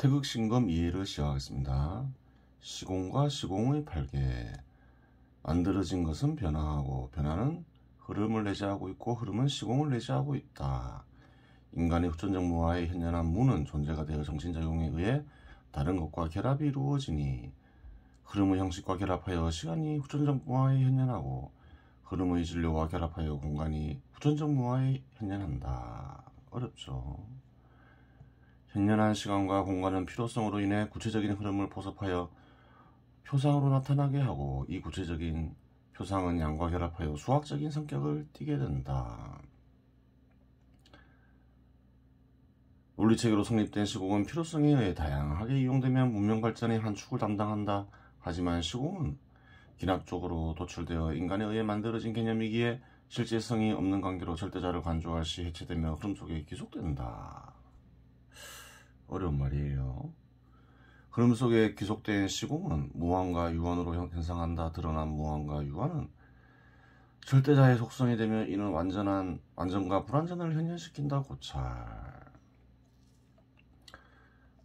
태극신검 이해를 시작하겠습니다. 시공과 시공의 발계. 만들어진 것은 변화하고 변화는 흐름을 내재하고 있고 흐름은 시공을 내재하고 있다. 인간의 후천적 무와의 현존한 무는 존재가 되어 정신작용에 의해 다른 것과 결합이 이루어지니 흐름의 형식과 결합하여 시간이 후천적 무와에 현존하고 흐름의 진료와 결합하여 공간이 후천적 무와에 현존한다. 어렵죠. 현존한 시간과 공간은 필요성으로 인해 구체적인 흐름을 포섭하여 표상으로 나타나게 하고 이 구체적인 표상은 양과 결합하여 수학적인 성격을 띠게 된다. 논리체계로 성립된 시공은 필요성에 의해 다양하게 이용되며 문명 발전의 한 축을 담당한다. 하지만 시공은 기납적으로 도출되어 인간에 의해 만들어진 개념이기에 실제성이 없는 관계로 절대자를 간주할 시 해체되며 흐름 속에 기속된다. 어려운 말이에요. 흐름 속에 기속된 시공은 무한과 유한으로 형성한다. 드러난 무한과 유한은 절대자의 속성이 되며 이는 완전과 불완전을 현현시킨다. 고찰.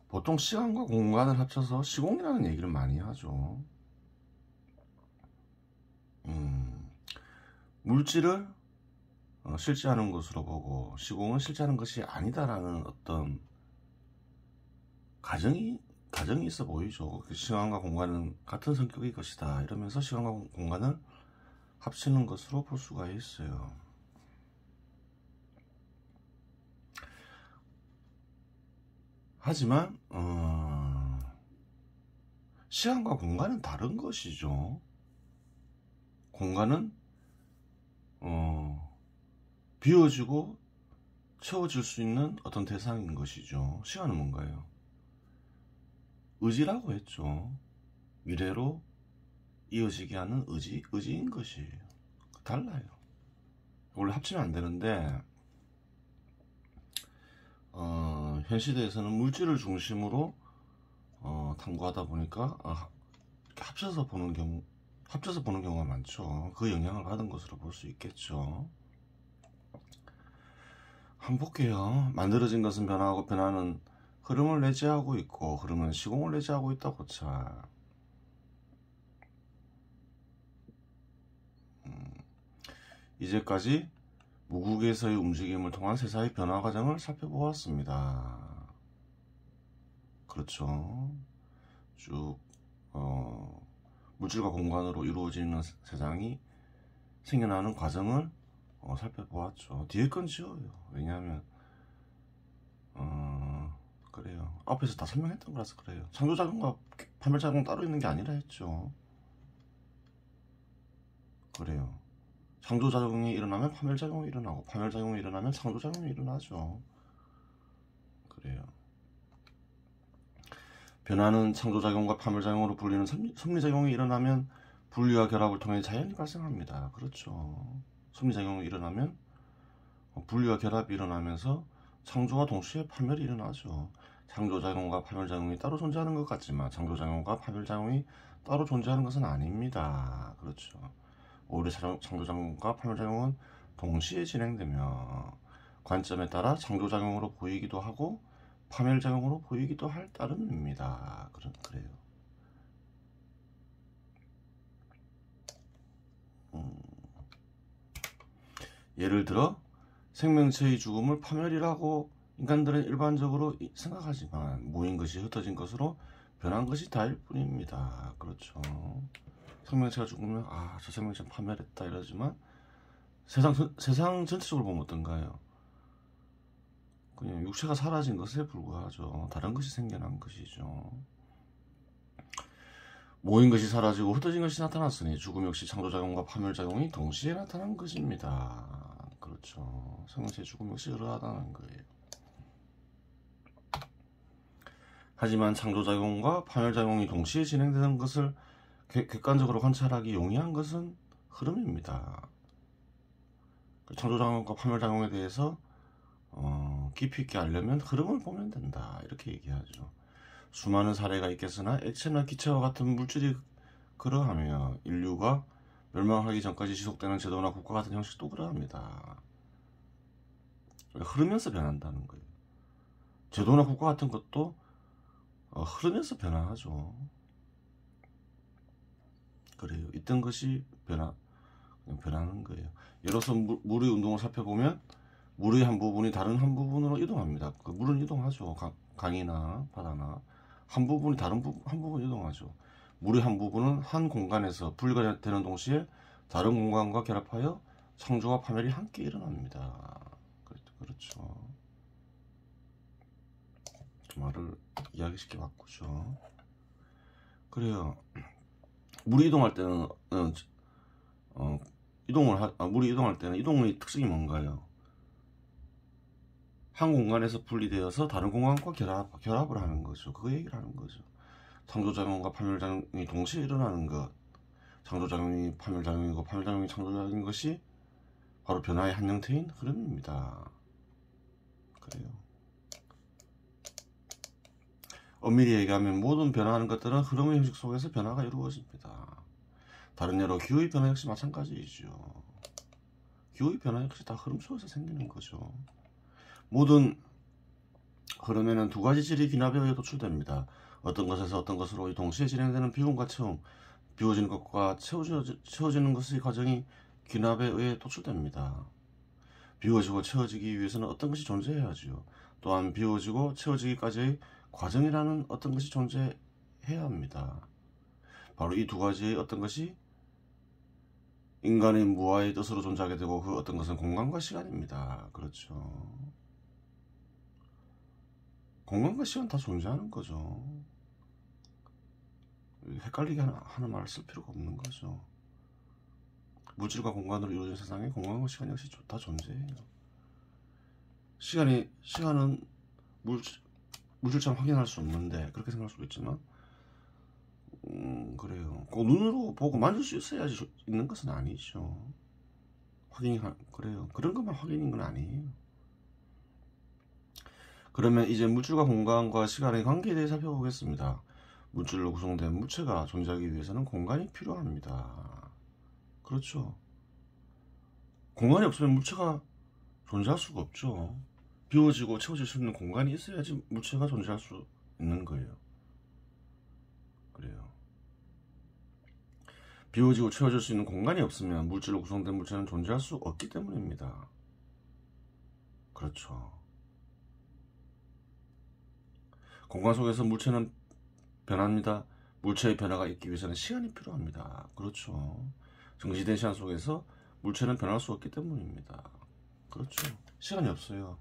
보통 시간과 공간을 합쳐서 시공이라는 얘기를 많이 하죠. 물질을 실제하는 것으로 보고 시공은 실제하는 것이 아니다라는 어떤 가정이 있어 보이죠. 시간과 공간은 같은 성격의 것이다 이러면서 시간과 공간을 합치는 것으로 볼 수가 있어요. 하지만 시간과 공간은 다른 것이죠. 공간은 비워지고 채워질 수 있는 어떤 대상인 것이죠. 시간은 뭔가요? 의지라고 했죠. 미래로 이어지게 하는 의지인 것이에요. 달라요. 원래 합치면 안 되는데 현 시대에서는 물질을 중심으로 탐구하다 보니까 합쳐서 보는 경우가 많죠. 그 영향을 받은 것으로 볼 수 있겠죠. 한번 볼게요. 만들어진 것은 변화하고 변화는 흐름을 내재하고 있고 흐름은 시공을 내재하고 있다고. 자, 이제까지 무국에서의 움직임을 통한 세상의 변화 과정을 살펴보았습니다. 그렇죠. 쭉 물질과 공간으로 이루어지는 세상이 생겨나는 과정을 살펴보았죠. 뒤에 건 지워요. 왜냐하면 그래요. 앞에서 다 설명했던 거라서 그래요. 창조작용과 파멸작용 따로 있는 게 아니라 했죠. 그래요. 창조작용이 일어나면 파멸작용이 일어나고 파멸작용이 일어나면 창조작용이 일어나죠. 그래요. 변화는 창조작용과 파멸작용으로 불리는 섭리작용이 일어나면 분리와 결합을 통해 자연히 발생합니다. 그렇죠. 섭리작용이 일어나면 분리와 결합이 일어나면서 창조와 동시에 파멸이 일어나죠. 창조작용과 파멸작용이 따로 존재하는 것 같지만 창조작용과 파멸작용이 따로 존재하는 것은 아닙니다. 그렇죠. 오히려 창조작용과 파멸작용은 동시에 진행되며 관점에 따라 창조작용으로 보이기도 하고 파멸작용으로 보이기도 할 따름입니다. 그래요. 예를 들어 생명체의 죽음을 파멸이라고 인간들은 일반적으로 생각하지만 모인 것이 흩어진 것으로 변한 것이 다일 뿐입니다. 그렇죠. 생명체가 죽으면 저 생명체는 파멸했다 이러지만 세상 전체적으로 보면 어떤가요? 그냥 육체가 사라진 것에 불과하죠. 다른 것이 생겨난 것이죠. 모인 것이 사라지고 흩어진 것이 나타났으니 죽음 역시 창조작용과 파멸작용이 동시에 나타난 것입니다. 그렇죠. 생명체의 죽음 역시 그러하다는 거예요. 하지만 창조작용과 파멸작용이 동시에 진행되는 것을 객관적으로 관찰하기 용이한 것은 흐름입니다. 창조작용과 파멸작용에 대해서 깊이 있게 알려면 흐름을 보면 된다 이렇게 얘기하죠. 수많은 사례가 있겠으나 액체나 기체와 같은 물질이 그러하며 인류가 멸망하기 전까지 지속되는 제도나 국가 같은 형식도 그러합니다. 흐르면서 변한다는 거예요. 제도나 국가 같은 것도 흐름에서 변화하죠. 그래요. 있던 것이 변하는 거예요. 예를 들어서 물의 운동을 살펴보면 물의 한 부분이 다른 한 부분으로 이동합니다. 그 물은 이동하죠. 강이나 바다나 한 부분이 다른 한 부분 이동하죠. 물의 한 부분은 한 공간에서 분리가 되는 동시에 다른 공간과 결합하여 창조와 파멸이 함께 일어납니다. 그렇죠. 말을 이야기쉽게 바꾸죠. 그래요. 물이 이동할 때는 물이 이동할 때는 이동의 특징이 뭔가요? 한 공간에서 분리되어서 다른 공간과 결합을 하는 거죠. 그 얘기를 하는 거죠. 창조작용과 파멸작용이 동시에 일어나는 것. 창조작용이 파멸작용이고 파멸작용이 창조작용인 것이 바로 변화의 한 형태인 흐름입니다. 그래요. 엄밀히 얘기하면 모든 변화하는 것들은 흐름의 형식 속에서 변화가 이루어집니다. 다른 예로 기후의 변화 역시 마찬가지이죠. 기후의 변화 역시 다 흐름 속에서 생기는 거죠. 모든 흐름에는 두 가지 질이 기납에 의해 도출됩니다. 어떤 것에서 어떤 것으로 동시에 진행되는 비움과 채움, 비워지는 것과 채워지는 것의 과정이 기납에 의해 도출됩니다. 비워지고 채워지기 위해서는 어떤 것이 존재해야지요. 또한 비워지고 채워지기까지의 과정이라는 어떤 것이 존재해야 합니다. 바로 이 두 가지의 어떤 것이 인간의 무아의 뜻으로 존재하게 되고 그 어떤 것은 공간과 시간입니다. 그렇죠. 공간과 시간 다 존재하는 거죠. 헷갈리게 하는 말을 쓸 필요가 없는 거죠. 물질과 공간으로 이루어진 세상에 공간과 시간 역시 다 존재해요. 시간은 물질처럼 확인할 수 없는데 그렇게 생각할 수도 있지만 그래요. 꼭 눈으로 보고 만질 수 있어야지 있는 것은 아니죠. 그래요. 그런 것만 확인인 건 아니에요. 그러면 이제 물질과 공간과 시간의 관계에 대해 살펴보겠습니다. 물질로 구성된 물체가 존재하기 위해서는 공간이 필요합니다. 그렇죠. 공간이 없으면 물체가 존재할 수가 없죠. 비워지고 채워질 수 있는 공간이 있어야지 물체가 존재할 수 있는 거예요. 그래요. 비워지고 채워질 수 있는 공간이 없으면 물질로 구성된 물체는 존재할 수 없기 때문입니다. 그렇죠. 공간 속에서 물체는 변합니다. 물체의 변화가 있기 위해서는 시간이 필요합니다. 그렇죠. 정지된 시간 속에서 물체는 변할 수 없기 때문입니다. 그렇죠. 시간이 없어요.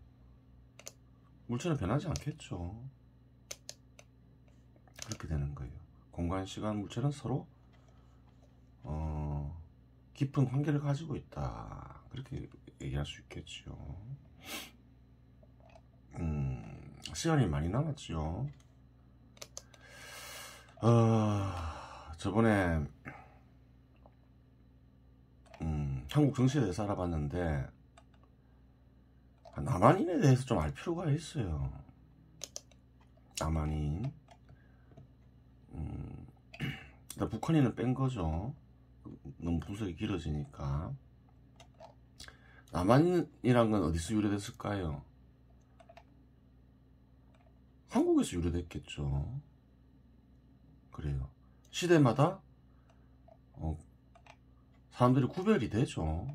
물체는 변하지 않겠죠. 그렇게 되는 거예요. 공간, 시간, 물체는 서로 깊은 관계를 가지고 있다. 그렇게 얘기할 수 있겠죠. 시간이 많이 남았죠. 저번에 한국 정치에 대해서 알아봤는데 남한인에 대해서 좀 알 필요가 있어요. 남한인. 일단 북한인은 뺀 거죠. 너무 분석이 길어지니까. 남한인이란 건 어디서 유래됐을까요? 한국에서 유래됐겠죠. 그래요. 시대마다 사람들이 구별이 되죠.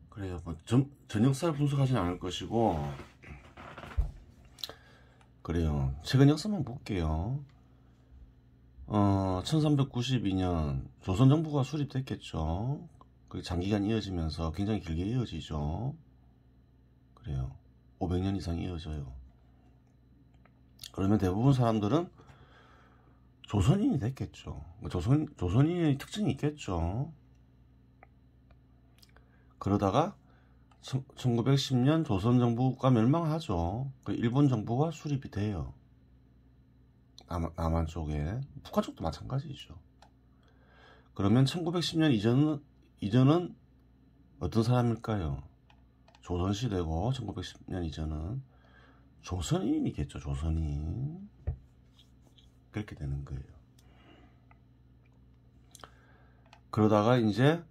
그래요. 뭐 전 역사를 분석하지는 않을 것이고, 그래요. 최근 역사만 볼게요. 1392년 조선정부가 수립됐겠죠. 그게 장기간 이어지면서 굉장히 길게 이어지죠. 그래요. 500년 이상 이어져요. 그러면 대부분 사람들은 조선인이 됐겠죠. 조선인의 특징이 있겠죠. 그러다가 1910년 조선정부가 멸망하죠. 일본 정부가 수립이 돼요. 남한 쪽에. 북한 쪽도 마찬가지죠. 그러면 1910년 이전은 어떤 사람일까요? 조선시대고 1910년 이전은 조선인이겠죠. 조선인. 그렇게 되는 거예요. 그러다가 이제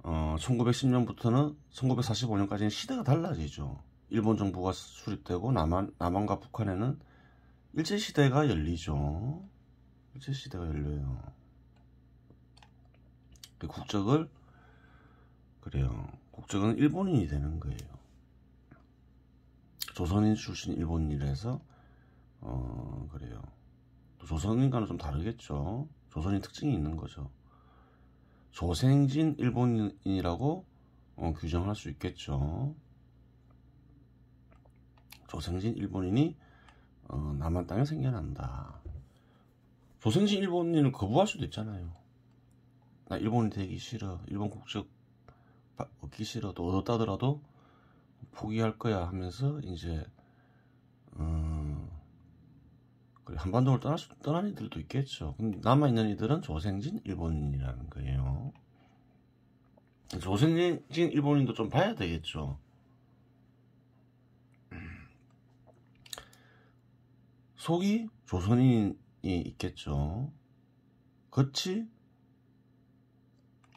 1910년부터는 1945년까지는 시대가 달라지죠. 일본 정부가 수립되고 남한과 북한에는 일제시대가 열리죠. 일제시대가 열려요. 국적을, 그래요. 국적은 일본인이 되는 거예요. 조선인 출신 일본인이라서, 그래요. 또 조선인과는 좀 다르겠죠. 조선인 특징이 있는 거죠. 조생진 일본인이라고 규정할 수 있겠죠. 조생진 일본인이 남한 땅에 생겨난다. 조생진 일본인을 거부할 수도 있잖아요. 나 일본인 되기 싫어, 일본 국적 얻기 싫어, 또 얻었다더라도 포기할 거야 하면서 이제 한반도를 떠난 이들도 있겠죠. 근데 남아있는 이들은 조생진 일본인이라는 거예요. 조생진 일본인도 좀 봐야 되겠죠. 속이 조선인이 있겠죠. 겉이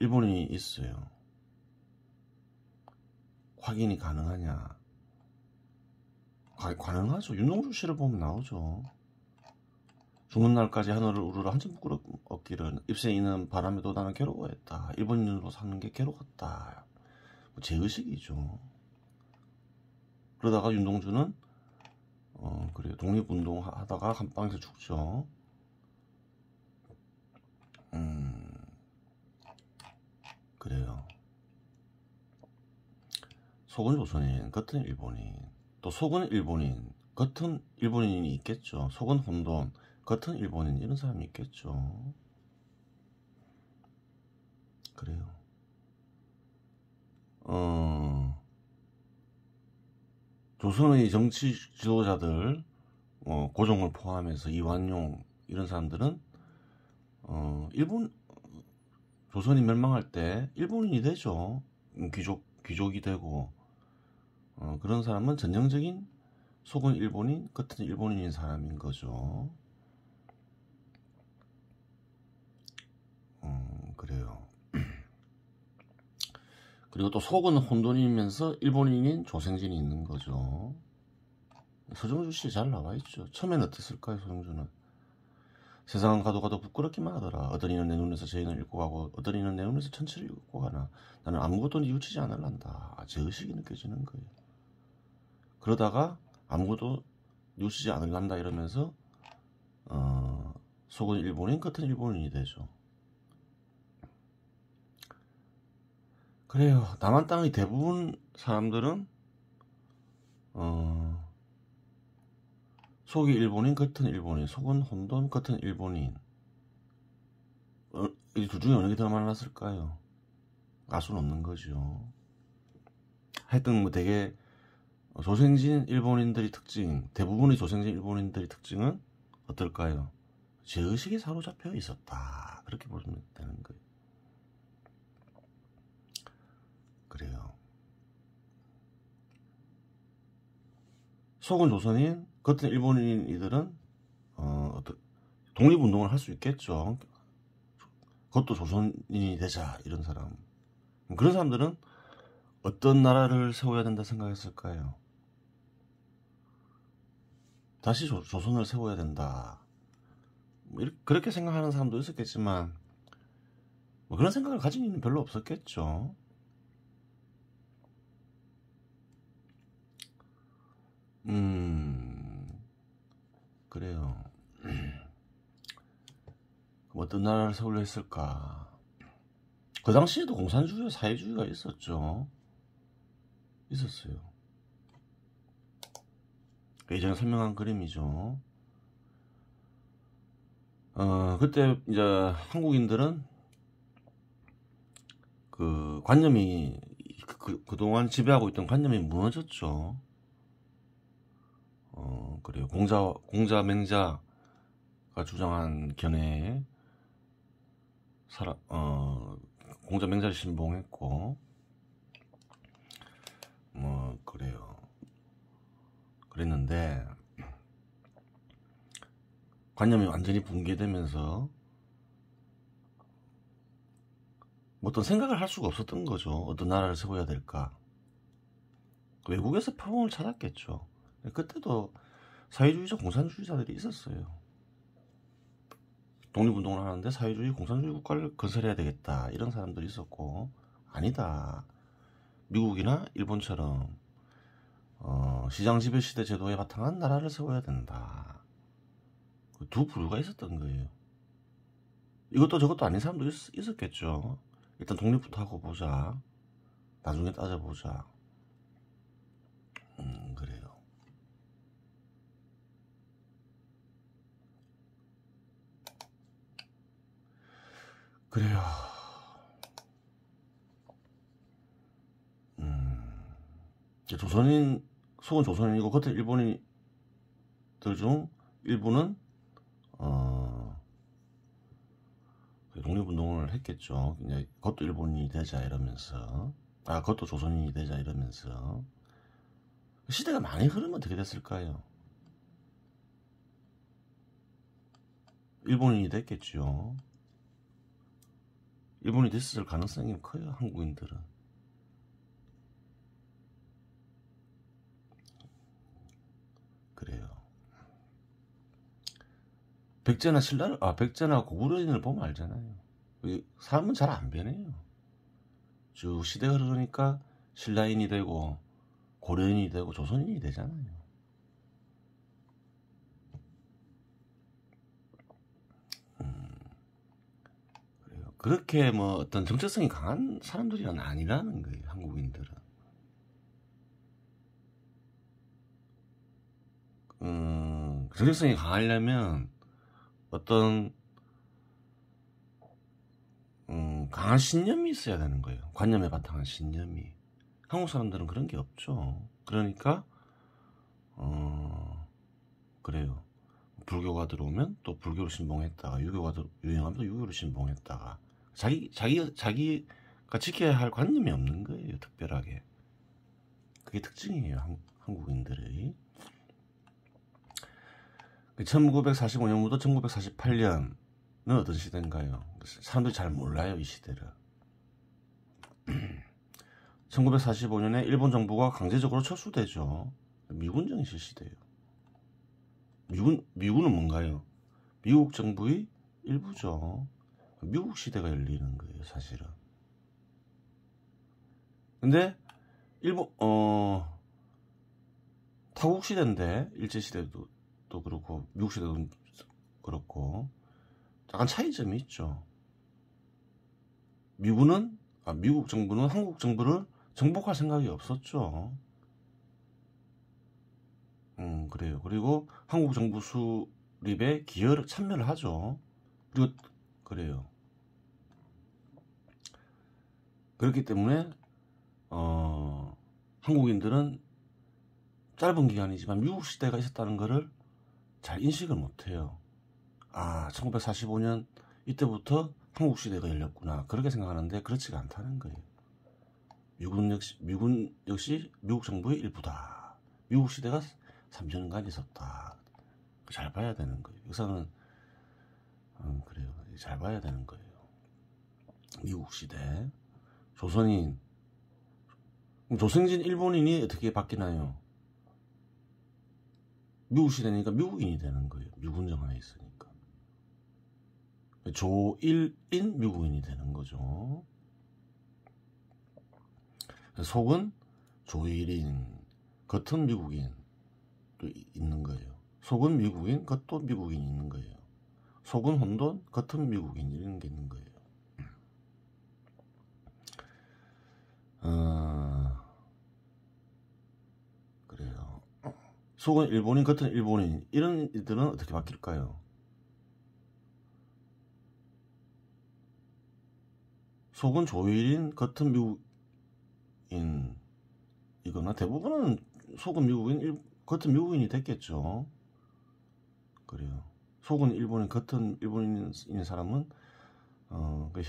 일본인이 있어요. 확인이 가능하냐? 가능하죠. 윤동주 씨를 보면 나오죠. 죽는 날까지 하늘을 우러러 한참 부끄럽기를 입새 있는 바람에도 나는 괴로워했다. 일본인으로 사는 게 괴로웠다. 제의식이죠. 그러다가 윤동주는 그래요. 독립운동 하다가 감방에서 죽죠. 그래요. 속은 조선인, 겉은 일본인. 또 속은 일본인, 겉은 일본인이 있겠죠. 속은 혼돈, 겉은 일본인, 이런 사람이 있겠죠. 그래요. 조선의 정치 지도자들, 고종을 포함해서 이완용 이런 사람들은 조선이 멸망할 때 일본인이 되죠. 귀족이 되고, 그런 사람은 전형적인 속은 일본인, 겉은 일본인인 사람인 거죠. 그래요. 그리고 또 속은 혼돈이면서 일본인인 조생진이 있는 거죠. 서정주 씨 잘 나와있죠. 처음엔 어땠을까요? 서정주는 세상은 가도 가도 부끄럽기만 하더라. 어떠니는 내 눈에서 죄인을 읽고 가고 어떠니는 내 눈에서 천치를 읽고 가나. 나는 아무것도 뉘우치지 않을란다. 제의식이 느껴지는 거예요. 그러다가 아무것도 뉘우치지 않을란다 이러면서 속은 일본인, 겉은 일본인이 되죠. 그래요. 남한 땅의 대부분 사람들은 속이 일본인, 겉은 일본인, 속은 혼돈, 겉은 일본인. 이 둘 중에 어느 게 더 많았을까요? 알 수는 없는 거죠. 하여튼 뭐 되게 조생진 일본인들의 특징, 대부분의 조생진 일본인들의 특징은 어떨까요? 제의식에 사로잡혀 있었다. 그렇게 보시면 되는 거예요. 그래요. 속은 조선인, 겉은 일본인 이들은 독립운동을 할 수 있겠죠. 그것도 조선인이 되자 이런 사람. 그런 사람들은 어떤 나라를 세워야 된다 생각했을까요? 다시 조선을 세워야 된다. 그렇게 생각하는 사람도 있었겠지만 뭐 그런 생각을 가진 이는 별로 없었겠죠. 그래요. 어떤 나라를 세우려 했을까? 그 당시에도 공산주의와 사회주의가 있었죠. 있었어요. 예전에 설명한 그림이죠. 그때 이제 한국인들은 그 관념이 그동안 지배하고 있던 관념이 무너졌죠. 그래요. 공자 맹자가 주장한 견해에 공자 맹자를 신봉했고, 뭐 그래요. 그랬는데 관념이 완전히 붕괴되면서 뭐 어떤 생각을 할 수가 없었던 거죠. 어떤 나라를 세워야 될까. 외국에서 표본을 찾았겠죠. 그때도 사회주의자 공산주의자들이 있었어요. 독립운동을 하는데 사회주의 공산주의 국가를 건설해야 되겠다 이런 사람들이 있었고, 아니다, 미국이나 일본처럼 시장 지배 시대 제도에 바탕한 나라를 세워야 된다. 두 부류가 있었던 거예요. 이것도 저것도 아닌 사람도 있었겠죠. 일단 독립부터 하고 보자, 나중에 따져보자. 그래요. 그래요. 조선인, 속은 조선인이고 겉은 일본인들 중 일부는 독립운동을 했겠죠. 그냥 그것도 일본인이 되자 이러면서, 그것도 조선인이 되자 이러면서. 시대가 많이 흐르면 어떻게 됐을까요? 일본인이 됐겠죠. 일본이 됐을 가능성이 커요, 한국인들은. 그래요. 백제나 신라를, 백제나 고구려인을 보면 알잖아요. 사람은 잘 안 변해요. 쭉 시대가 흐르니까 신라인이 되고 고려인이 되고 조선인이 되잖아요. 그래요. 그렇게 뭐 어떤 정체성이 강한 사람들이 아니라는 거예요, 한국인들은. 정체성이 강하려면 어떤 강한 신념이 있어야 되는 거예요. 관념에 바탕한 신념이. 한국 사람들은 그런 게 없죠. 그러니까 그래요. 불교가 들어오면 또 불교를 신봉했다가, 유교가 유행하면 또 유교를 신봉했다가, 자기가 지켜야 할 관념이 없는 거예요, 특별하게. 그게 특징이에요, 한국인들의. 1945년부터 1948년은 어떤 시대인가요? 사람들이 잘 몰라요, 이 시대를. 1945년에 일본 정부가 강제적으로 철수되죠. 미군정이 실시돼요. 미군은 뭔가요? 미국 정부의 일부죠. 미국 시대가 열리는 거예요, 사실은. 근데 일본 타국 시대인데, 일제 시대도 또 그렇고 미국 시대도 그렇고 약간 차이점이 있죠. 미국 정부는 한국 정부를 정복할 생각이 없었죠. 그래요. 그리고 한국 정부 수립에 참여를 하죠. 그리고 그래요. 그렇기 때문에 한국인들은 짧은 기간이지만 미국 시대가 있었다는 것을 잘 인식을 못해요. 1945년 이때부터 한국 시대가 열렸구나, 그렇게 생각하는데 그렇지가 않다는 거예요. 미군 역시 미국 정부의 일부다. 미국 시대가 3년간 있었다. 잘 봐야 되는 거예요. 역사는 그래요. 잘 봐야 되는 거예요. 미국 시대, 조선인, 조선진 일본인이 어떻게 바뀌나요? 미국 시대니까 미국인이 되는 거예요. 미군정 안에 있으니까. 조일인 미국인이 되는 거죠. 속은 조일인, 겉은 미국인 또 있는 거예요. 속은 미국인, 겉도 미국인 있는 거예요. 속은 혼돈, 겉은 미국인, 이런 게 있는 거예요. 그래요. 속은 일본인, 겉은 일본인, 이런 일들은 어떻게 바뀔까요? 속은 조일인, 겉은 미국인 이거나, 대부분은 속은 미국인, 겉은 미국인이 됐겠죠. 그래요. 속은 일본인, 겉은 일본인인 사람은 그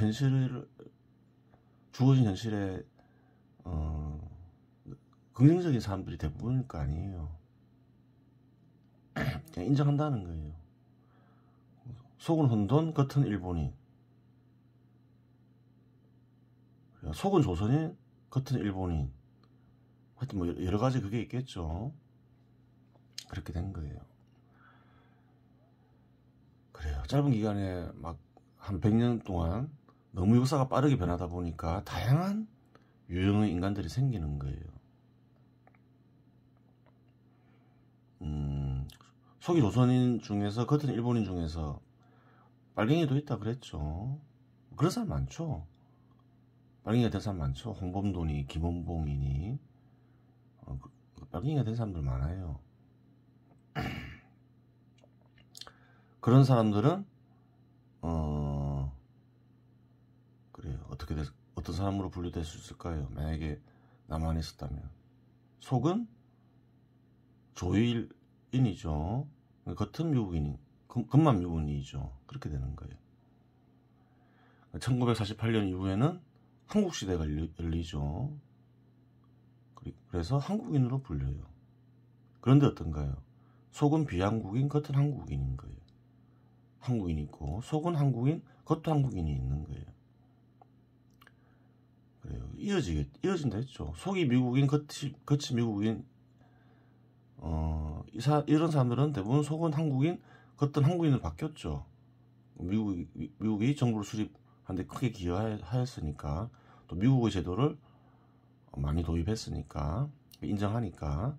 주어진 현실에 긍정적인 사람들이 대부분일 거 아니에요. 그냥 인정한다는 거예요. 속은 혼돈, 겉은 일본인. 속은 조선인, 겉은 일본인. 하여튼 뭐 여러 가지 그게 있겠죠. 그렇게 된 거예요. 그래요. 짧은 기간에 막 한 100년 동안 너무 역사가 빠르게 변하다 보니까 다양한 유형의 인간들이 생기는 거예요. 속이 조선인 중에서 겉은 일본인 중에서 빨갱이도 있다 그랬죠. 그런 사람 많죠. 빨갱이가 된 사람 많죠. 홍범돈이, 김원봉이니 빨갱이가 된 사람들 많아요. 그런 사람들은 그래요. 어떤 사람으로 분류될 수 있을까요? 만약에 남한에 있었다면 속은 조일인이죠. 겉은 미국인이, 겉만 미국인이죠. 그렇게 되는 거예요. 1948년 이후에는 한국시대가 열리죠. 그래서 한국인으로 불려요. 그런데 어떤가요? 속은 비한국인, 겉은 한국인인 거예요. 한국인이 있고 속은 한국인, 겉도 한국인이 있는 거예요. 그래요. 이어진다 했죠. 속이 미국인, 겉이 미국인. 이런 사람들은 대부분 속은 한국인, 겉은 한국인으로 바뀌었죠. 미국이 정부를 수립하는데 크게 기여하였으니까, 또 미국의 제도를 많이 도입했으니까, 인정하니까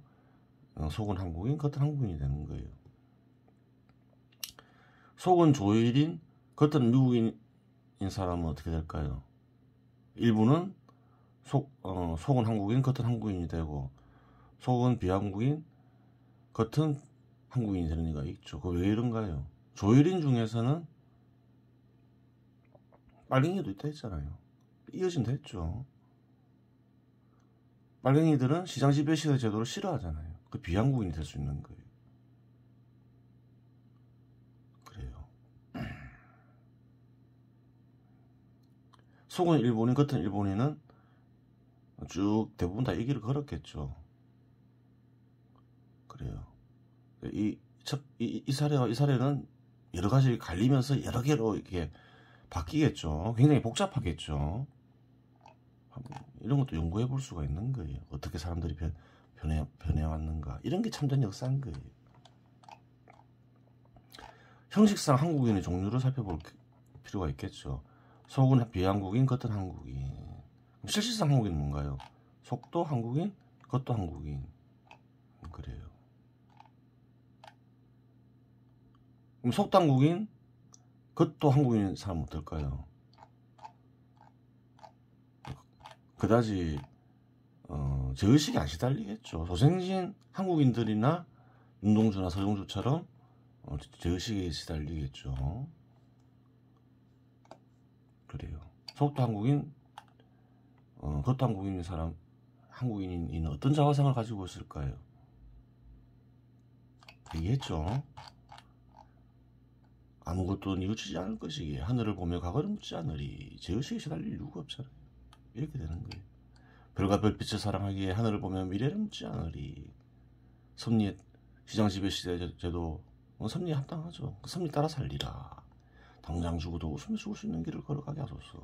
속은 한국인, 겉은 한국인이 되는 거예요. 속은 조일인, 겉은 미국인인 사람은 어떻게 될까요? 일부는 속은 한국인, 겉은 한국인이 되고, 속은 비한국인, 겉은 한국인이 되는 이가 있죠. 그거 왜 이런가요? 조일인 중에서는 빨갱이도 있다 했잖아요. 이어진다 했죠. 빨갱이들은 시장 지배시대 제도를 싫어하잖아요. 그 비한국인이 될 수 있는 거예요. 그래요. 속은 일본인, 겉은 일본인은 쭉 대부분 다 이 길을 걸었겠죠. 그래요. 이 사례는 여러 가지 갈리면서 여러 개로 이렇게 바뀌겠죠. 굉장히 복잡하겠죠. 이런 것도 연구해 볼 수가 있는 거예요. 어떻게 사람들이 변해왔는가. 이런 게 참된 역사인 거예요. 형식상 한국인의 종류를 살펴볼 필요가 있겠죠. 속은 비한국인, 겉은 한국인. 실질상 한국인은 뭔가요? 속도 한국인, 겉도 한국인. 그래요. 그럼 속도 한국인, 겉도 한국인 사람은 어떨까요? 그다지 제의식이 안 시달리겠죠. 조생진 한국인들이나 윤동주나 서정주처럼 제의식에 시달리겠죠. 그래요. 속도 한국인, 겉도 한국인인 사람, 한국인인 어떤 자화상을 가지고 있을까요? 얘기했죠. 아무것도 뉘우치지 않을 것이기에 하늘을 보며 과거를 묻지 않으리. 제의식에 시달릴 이유가 없잖아요. 이렇게 되는 거예요. 별과 별빛을 사랑하기에 하늘을 보며 미래를 묻지 않으리. 섭리의 시장 지배 시대 제도 섭리에 합당하죠. 그 섭리 따라 살리라. 당장 죽어도 웃으며 죽을 수 있는 길을 걸어가게 하소서.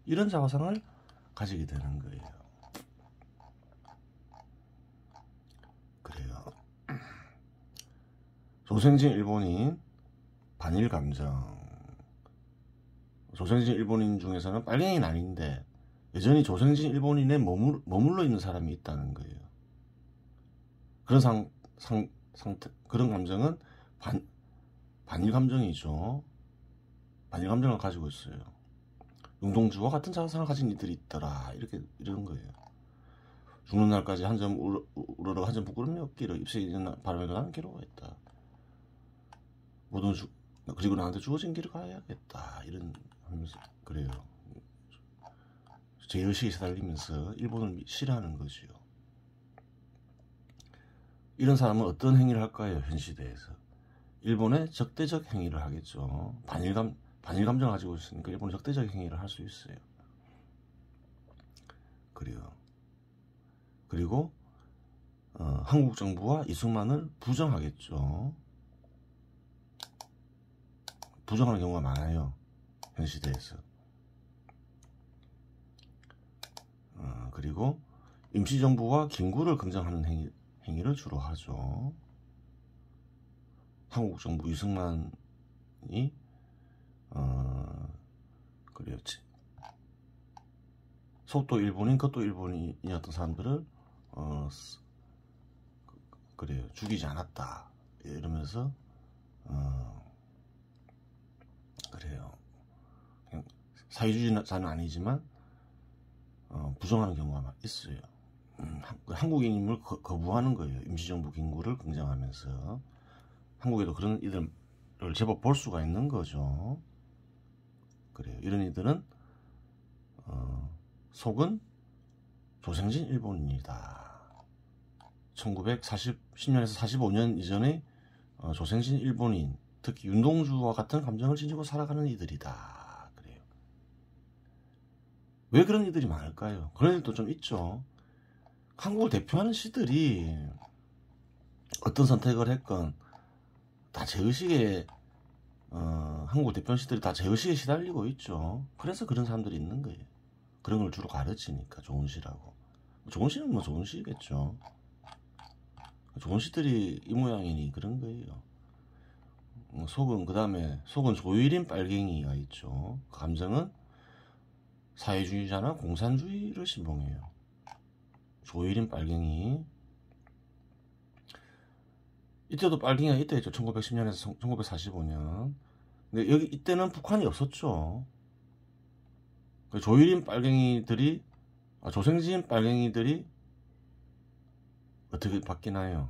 이런 자화상을 가지게 되는 거예요. 그래요. 조생진 일본인 반일 감정. 조생진 일본인 중에서는 빨갱이는 아닌데 여전히 조생진 일본인에 머물러 있는 사람이 있다는 거예요. 그런 그런 감정은 반일 감정이죠. 반일 감정을 가지고 있어요. 윤동주와 같은 자화상을 가진 이들이 있더라. 이런 거예요. 죽는 날까지 한 점 우러러 한 점 부끄럼이 없기를 입새 있는 바람에도 나는 괴로워했다. 그리고 나한테 주어진 길을 가야겠다. 이런 하면서 그래요. 제의식에 시달리면서 일본을 싫어하는 거지요. 이런 사람은 어떤 행위를 할까요? 현 시대에서 일본의 적대적 행위를 하겠죠. 반일 감정을 가지고 있으니까 일본은 적대적 행위를 할 수 있어요. 그래요. 그리고 한국 정부와 이승만을 부정하겠죠. 부정하는 경우가 많아요. 현 시대에서. 그리고 임시정부와 김구를 긍정하는 행위를 주로 하죠. 한국 정부 이승만이 그래요. 속도 일본인, 겉도 일본인이었던 사람들을 그래요. 죽이지 않았다. 이러면서 그래요. 그냥 사회주의자는 아니지만 부정하는 경우가 있어요. 한국인임을 거부하는 거예요. 임시정부 김구를 긍정하면서. 한국에도 그런 이들을 제법 볼 수가 있는 거죠. 그래요. 이런 이들은 속은 조생진 일본인이다. 10년에서 45년 이전의 조생진 일본인, 특히 윤동주와 같은 감정을 지니고 살아가는 이들이다. 그래요. 왜 그런 이들이 많을까요? 그런 일도 좀 있죠. 한국을 대표하는 시들이 어떤 선택을 했건 다 제의식에 한국 대표하는 시들이 다 제의식에 시달리고 있죠. 그래서 그런 사람들이 있는 거예요. 그런 걸 주로 가르치니까 좋은 시라고. 좋은 시는 뭐 좋은 시겠죠. 좋은 시들이 이 모양이니 그런 거예요. 속은 그 다음에 속은 조일인 빨갱이가 있죠. 그 감정은 사회주의자나 공산주의를 신봉해요. 조일인 빨갱이. 이때도 빨갱이가 이때 있죠. 1910년에서 1945년. 근데 여기 이때는 북한이 없었죠. 조일인 빨갱이들이 조생진 빨갱이들이 어떻게 바뀌나요?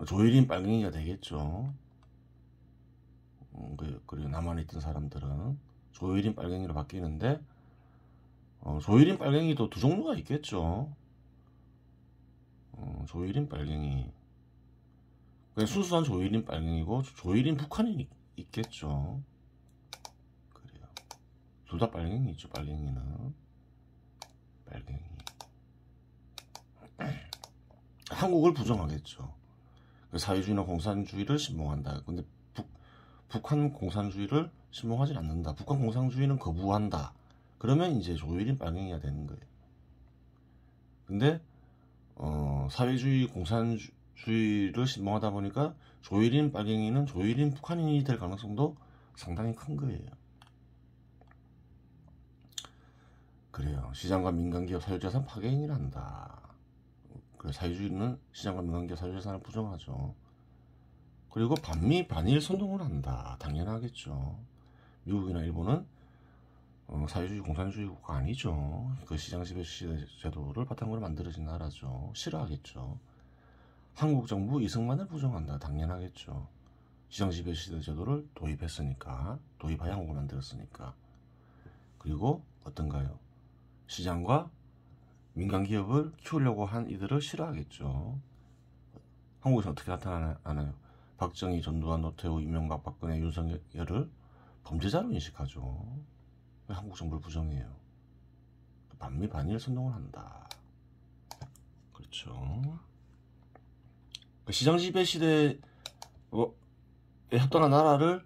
조일인 빨갱이가 되겠죠. 그리고 남한에 있던 사람들은 조일인 빨갱이로 바뀌는데 조일인 빨갱이도 두 종류가 있겠죠. 조일인 빨갱이, 순수한 조일인 빨갱이고 조일인 북한이 있겠죠. 그래요. 둘 다 빨갱이 있죠. 빨갱이는 빨갱이. 한국을 부정하겠죠. 사회주의나 공산주의를 신봉한다. 근데 북한 공산주의를 신봉하지 않는다. 북한 공산주의는 거부한다. 그러면 이제 조일인 빨갱이가 되는 거예요. 근데 사회주의 공산주의를 신봉하다 보니까 조일인 빨갱이는 조일인 북한인이 될 가능성도 상당히 큰 거예요. 그래요. 시장과 민간기업 사유재산 파괴 행위를 한다. 사회주의는 시장과 민간기업 사유재산을 부정하죠. 그리고 반미 반일 선동을 한다. 당연하겠죠. 미국이나 일본은 사회주의 공산주의 국가 아니죠. 그 시장 지배 제도를 바탕으로 만들어진 나라죠. 싫어하겠죠. 한국 정부 이승만을 부정한다. 당연하겠죠. 시장 지배 시대 제도를 도입했으니까, 도입하여 한국을 만들었으니까. 그리고 어떤가요? 시장과 민간 기업을 키우려고 한 이들을 싫어하겠죠. 한국에서 어떻게 나타나나요? 박정희, 전두환, 노태우, 이명박, 박근혜, 윤석열을 범죄자로 인식하죠. 한국 정부를 부정해요. 반미 반일 선동을 한다. 그렇죠. 시장 지배 시대에 합당한 나라를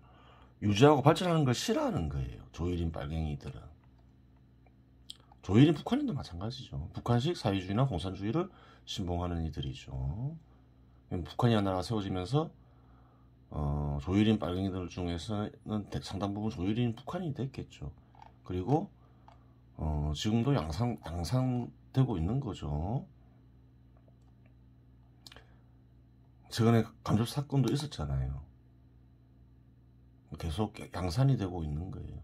유지하고 발전하는 걸 싫어하는 거예요. 조일인 빨갱이들은. 조일인 북한인도 마찬가지죠. 북한식 사회주의나 공산주의를 신봉하는 이들이죠. 북한이라는 나라가 세워지면서 조일인 빨갱이들 중에서는 상당 부분 조일인 북한이 됐겠죠. 그리고 지금도 양상되고 있는 거죠. 최근에 간접 사건도 있었잖아요. 계속 양산이 되고 있는 거예요.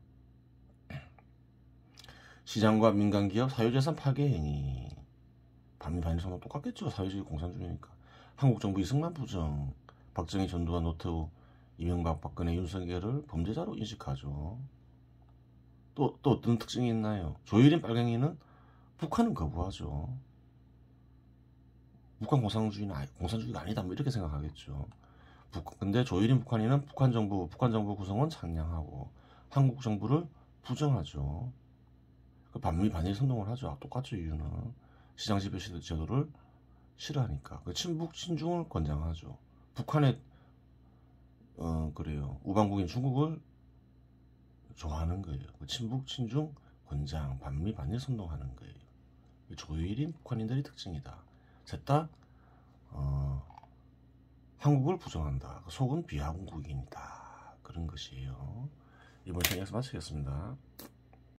시장과 민간기업 사유재산 파괴 행위. 반미 반일 선동 똑같겠죠. 사회주의 공산주의니까. 한국정부 이승만 부정. 박정희, 전두환, 노태우, 이명박, 박근혜, 윤석열을 범죄자로 인식하죠. 또 어떤 특징이 있나요? 조일인 빨갱이는 북한은 거부하죠. 북한 공산주의가 아니다 뭐 이렇게 생각하겠죠. 근데 조일인 북한인은 북한 정부 구성원 찬양하고 한국 정부를 부정하죠. 반미 반일 선동을 하죠. 똑같죠. 이유는 시장 지배 제도를 싫어하니까. 친북 친중을 권장하죠. 북한의 그래요. 우방국인 중국을 좋아하는 거예요. 친북 친중 권장, 반미 반일 선동하는 거예요. 조일인 북한인들의 특징이다. 셋 다 한국을 부정한다. 속은 비한국인이다. 그런 것이에요. 이번 시간에서 마치겠습니다.